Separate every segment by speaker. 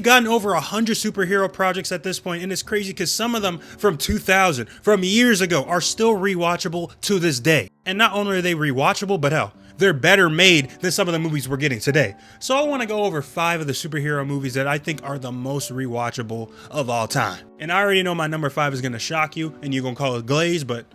Speaker 1: gotten over 100 superhero projects at this point, and it's crazy because some of them from 2000, from years ago, are still rewatchable to this day. And not only are they rewatchable, but hell, they're better made than some of the movies we're getting today. So I want to go over 5 of the superhero movies that I think are the most rewatchable of all time. And I already know my number 5 is going to shock you, and you're going to call it Glaze, but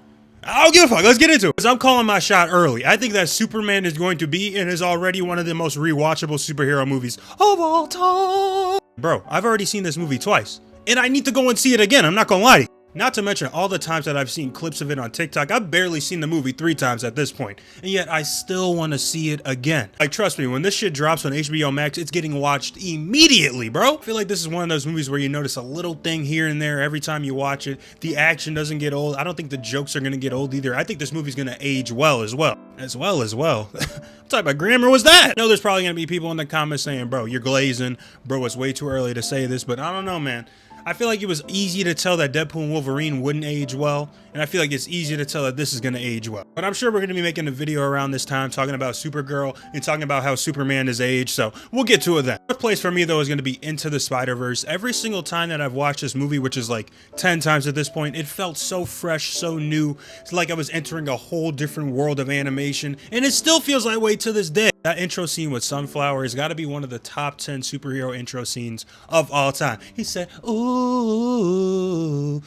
Speaker 1: I don't give a fuck. Let's get into it. Because I'm calling my shot early. I think that Superman is going to be and is already one of the most rewatchable superhero movies of all time. Bro, I've already seen this movie twice, and I need to go and see it again. I'm not going to lie to you. Not to mention all the times that I've seen clips of it on TikTok. I've barely seen the movie 3 times at this point, and yet I still want to see it again. Like, trust me, when this shit drops on HBO Max, it's getting watched immediately, bro. I feel like this is one of those movies where you notice a little thing here and there every time you watch it. The action doesn't get old. I don't think the jokes are going to get old either. I think this movie's going to age well as well. What type of grammar was that? I know there's probably going to be people in the comments saying, bro, you're glazing. Bro, it's way too early to say this, but I don't know, man. I feel like it was easy to tell that Deadpool and Wolverine wouldn't age well, and I feel like it's easy to tell that this is going to age well. But I'm sure we're going to be making a video around this time talking about Supergirl and talking about how Superman is aged, so we'll get to it then. First place for me, though, is going to be Into the Spider-Verse. Every single time that I've watched this movie, which is like 10 times at this point, it felt so fresh, so new. It's like I was entering a whole different world of animation, and it still feels that way to this day. That intro scene with Sunflower has got to be one of the top 10 superhero intro scenes of all time. He said, ooh.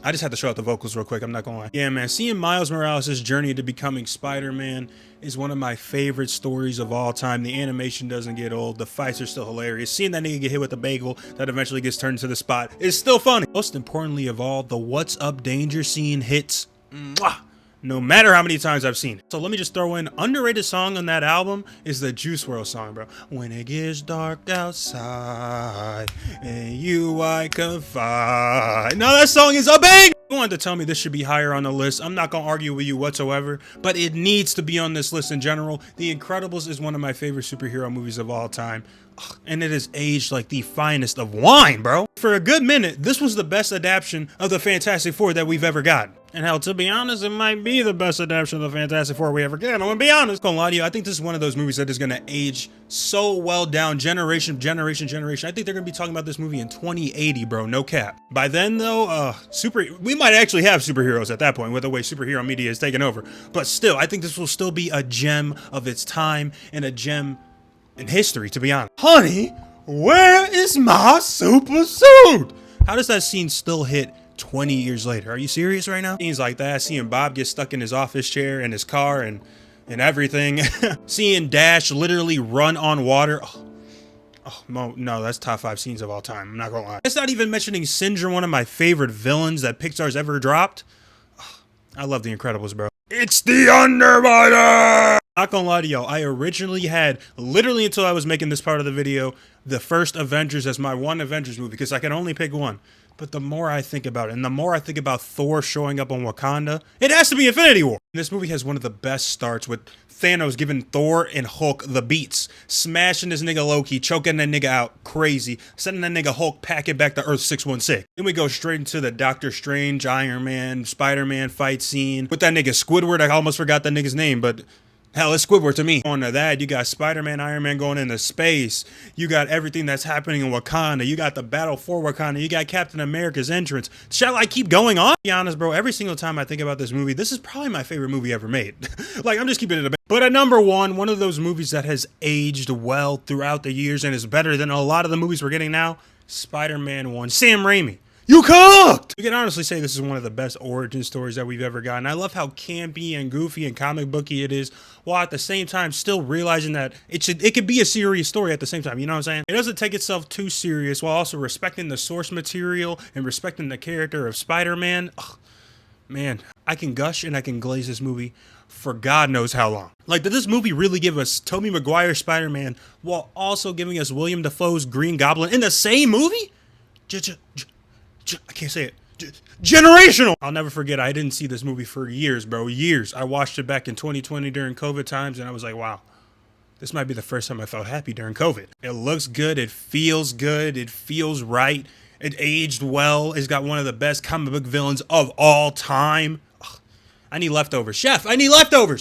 Speaker 1: I just had to show out the vocals real quick, I'm not gonna lie. Yeah, man, seeing Miles Morales' journey to becoming Spider-Man is one of my favorite stories of all time. The animation doesn't get old, the fights are still hilarious. Seeing that nigga get hit with a bagel that eventually gets turned to the spot is still funny. Most importantly of all, the What's Up Danger scene hits. Mwah! No matter how many times I've seen it. So let me just throw in underrated song on that album is the Juice WRLD song, bro. When it gets dark outside and you I confide. Now that song is a bang! You wanted to tell me this should be higher on the list. I'm not gonna argue with you whatsoever, but it needs to be on this list in general. The Incredibles is one of my favorite superhero movies of all time. And it has aged like the finest of wine, bro. For a good minute, this was the best adaptation of the Fantastic Four that we've ever gotten. And hell, to be honest, it might be the best adaptation of the Fantastic Four we ever get. I'm gonna be honest. Gonna lie to you, I think this is one of those movies that is gonna age so well down, generation. I think they're gonna be talking about this movie in 2080, bro. No cap. By then, though, we might actually have superheroes at that point with the way superhero media is taking over. But still, I think this will still be a gem of its time and a gem in history, to be honest. Honey, where is my super suit? How does that scene still hit 20 years later? Are you serious right now? Scenes like that, seeing Bob get stuck in his office chair and his car and everything. Seeing Dash literally run on water. No, that's top 5 scenes of all time. I'm not gonna lie. It's not even mentioning Syndrome, one of my favorite villains that Pixar's ever dropped. I love The Incredibles, bro. It's the Underbiter! Not gonna lie to y'all, I originally had, literally until I was making this part of the video, the first Avengers as my one Avengers movie, because I can only pick one. But the more I think about it, and the more I think about Thor showing up on Wakanda, it has to be Infinity War. This movie has one of the best starts with Thanos giving Thor and Hulk the beats. Smashing this nigga Loki, choking that nigga out crazy, sending that nigga Hulk packing back to Earth 616. Then we go straight into the Doctor Strange, Iron Man, Spider-Man fight scene with that nigga Squidward. I almost forgot that nigga's name, but hell, it's Squidward to me. On to that, you got Spider-Man, Iron Man going into space. You got everything that's happening in Wakanda. You got the battle for Wakanda. You got Captain America's entrance. Shall I keep going on? To be honest, bro, every single time I think about this movie, this is probably my favorite movie ever made. Like, I'm just keeping it a bit. But at number 1, one of those movies that has aged well throughout the years and is better than a lot of the movies we're getting now, Spider-Man 1. Sam Raimi. You cooked! We can honestly say this is one of the best origin stories that we've ever gotten. I love how campy and goofy and comic booky it is, while at the same time still realizing that it could be a serious story at the same time, you know what I'm saying? It doesn't take itself too serious while also respecting the source material and respecting the character of Spider-Man. Ugh, man, I can gush and I can glaze this movie for God knows how long. Like, did this movie really give us Tobey Maguire's Spider-Man while also giving us William Dafoe's Green Goblin in the same movie? I can't say it. Generational! I'll never forget, I didn't see this movie for years, bro. Years. I watched it back in 2020 during COVID times, and I was like, wow, this might be the first time I felt happy during COVID. It looks good. It feels right. It aged well. It's got one of the best comic book villains of all time. Ugh, I need leftovers. Chef, I need leftovers!